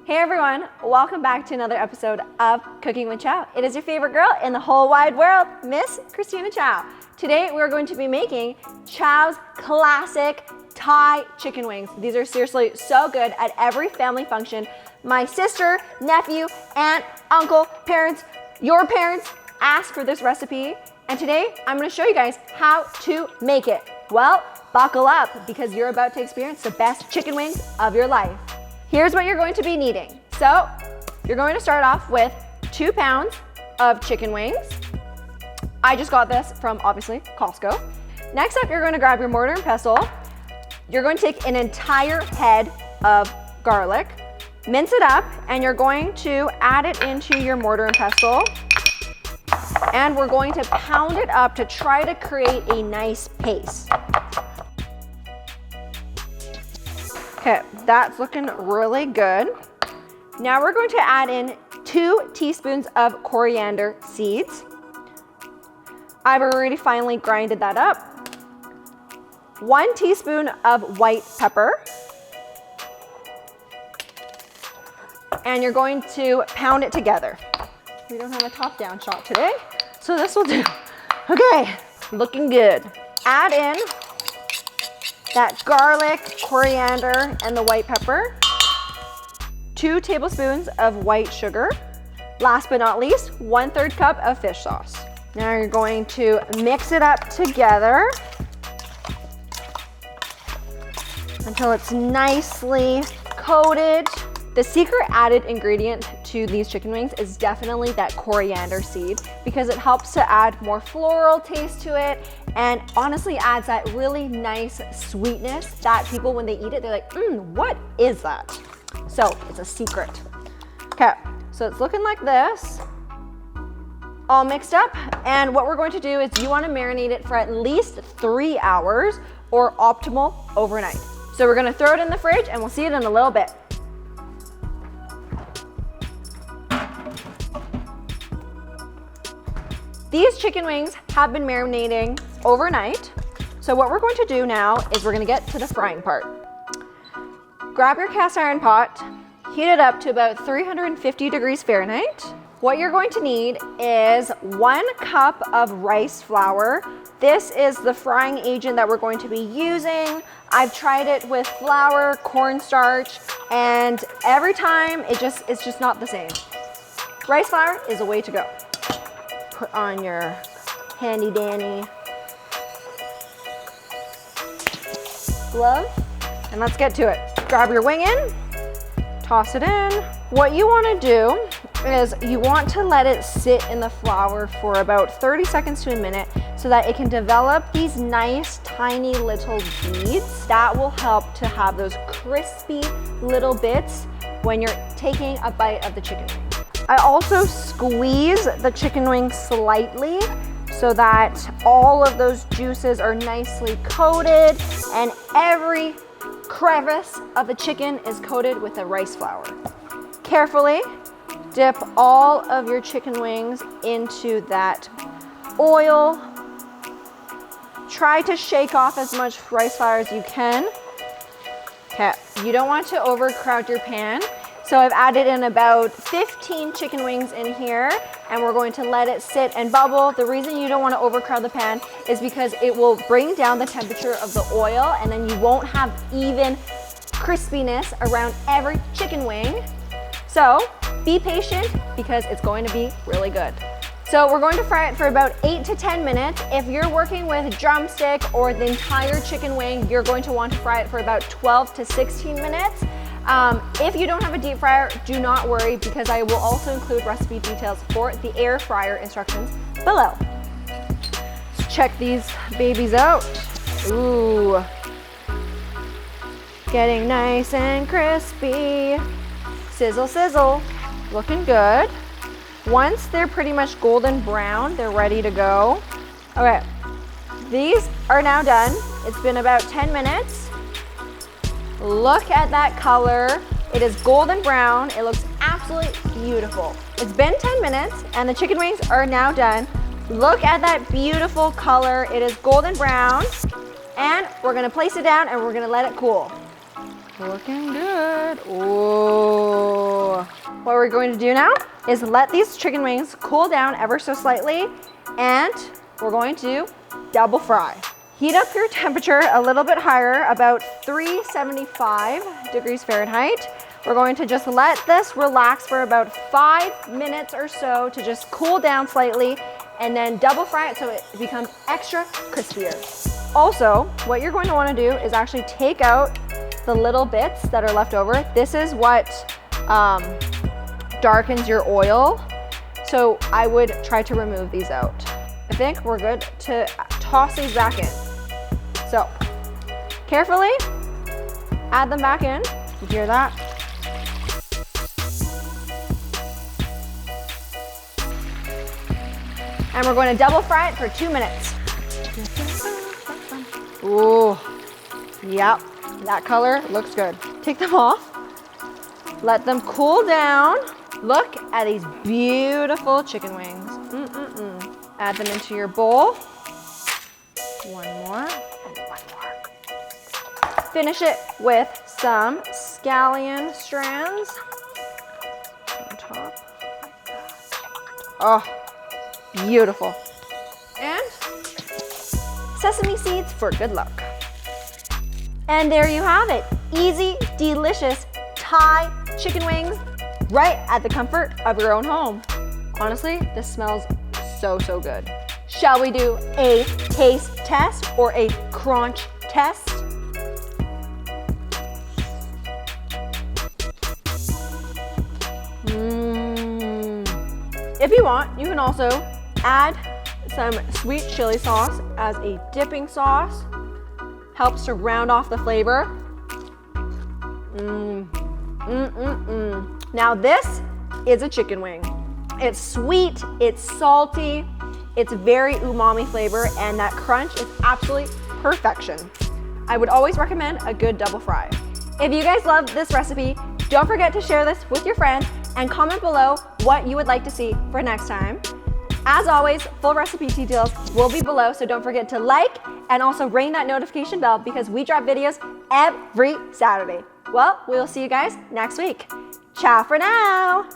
Hey everyone, welcome back to another episode of Cooking with Chow. It is your favorite girl in the whole wide world, Miss Christina Chow. Today we're going to be making Chow's classic Thai chicken wings. These are seriously so good at every family function. My sister, nephew, aunt, uncle, parents, your parents asked for this recipe. And today I'm going to show you guys how to make it. Well, buckle up because you're about to experience the best chicken wings of your life. Here's what you're going to be needing. So you're going to start off with 2 pounds of chicken wings. I just got this from, obviously, Costco. Next up, you're going to grab your mortar and pestle. You're going to take an entire head of garlic, mince it up, and you're going to add it into your mortar and pestle. And we're going to pound it up to try to create a nice paste. Okay, that's looking really good. Now we're going to add in 2 teaspoons of coriander seeds. I've already finely grinded that up. 1 teaspoon of white pepper. And you're going to pound it together. We don't have a top-down shot today, so this will do. Okay, looking good. Add in that garlic, coriander, and the white pepper. 2 tablespoons of white sugar. Last but not least, 1/3 cup of fish sauce. Now you're going to mix it up together until it's nicely coated. The secret added ingredient to these chicken wings is definitely that coriander seed because it helps to add more floral taste to it and honestly adds that really nice sweetness that people, when they eat it, they're like, what is that? So it's a secret. Okay, so it's looking like this, all mixed up. And what we're going to do is you want to marinate it for at least 3 hours or optimal overnight. So we're going to throw it in the fridge and we'll see it in a little bit. These chicken wings have been marinating overnight. So what we're going to do now is we're going to get to the frying part. Grab your cast iron pot, heat it up to about 350 degrees Fahrenheit. What you're going to need is 1 cup of rice flour. This is the frying agent that we're going to be using. I've tried it with flour, cornstarch, and every time it's just not the same. Rice flour is the way to go. Put on your handy dandy glove and let's get to it. Grab your wing in, toss it in. What you want to do is you want to let it sit in the flour for about 30 seconds to a minute so that it can develop these nice tiny little beads that will help to have those crispy little bits when you're taking a bite of the chicken wing. I also squeeze the chicken wing slightly so that all of those juices are nicely coated and every crevice of the chicken is coated with the rice flour. Carefully dip all of your chicken wings into that oil. Try to shake off as much rice flour as you can. Okay, you don't want to overcrowd your pan. So I've added in about 15 chicken wings in here and we're going to let it sit and bubble. The reason you don't want to overcrowd the pan is because it will bring down the temperature of the oil and then you won't have even crispiness around every chicken wing. So be patient because it's going to be really good. So we're going to fry it for about 8 to 10 minutes. If you're working with drumstick or the entire chicken wing, you're going to want to fry it for about 12 to 16 minutes. If you don't have a deep fryer, do not worry because I will also include recipe details for the air fryer instructions below. Let's check these babies out. Ooh, getting nice and crispy. Sizzle, sizzle, looking good. Once they're pretty much golden brown, they're ready to go. Okay, these are now done. It's been about 10 minutes. Look at that color. It is golden brown. It looks absolutely beautiful. It's been 10 minutes and the chicken wings are now done. Look at that beautiful color. It is golden brown. And we're gonna place it down and we're gonna let it cool. Looking good. Oh. What we're going to do now is let these chicken wings cool down ever so slightly, and we're going to double fry. Heat up your temperature a little bit higher, about 375 degrees Fahrenheit. We're going to just let this relax for about 5 minutes or so to just cool down slightly, and then double fry it so it becomes extra crispier. Also, what you're going to want to do is actually take out the little bits that are left over. This is what darkens your oil. So I would try to remove these out. I think we're good to toss these back in. So carefully add them back in. You hear that? And we're going to double fry it for 2 minutes. Ooh, yep, that color looks good. Take them off, let them cool down. Look at these beautiful chicken wings. Add them into your bowl. One more, and one more. Finish it with some scallion strands on top. Oh, beautiful. And sesame seeds for good luck. And there you have it. Easy, delicious Thai chicken wings right at the comfort of your own home. Honestly, this smells so, so good. Shall we do a taste test or a crunch test? If you want, you can also add some sweet chili sauce as a dipping sauce. Helps to round off the flavor. Now this is a chicken wing. It's sweet, it's salty, it's very umami flavor, and that crunch is absolutely perfection. I would always recommend a good double fry. If you guys love this recipe, don't forget to share this with your friends and comment below what you would like to see for next time. As always, full recipe details will be below, so don't forget to like and also ring that notification bell because we drop videos every Saturday. Well, we will see you guys next week. Ciao for now.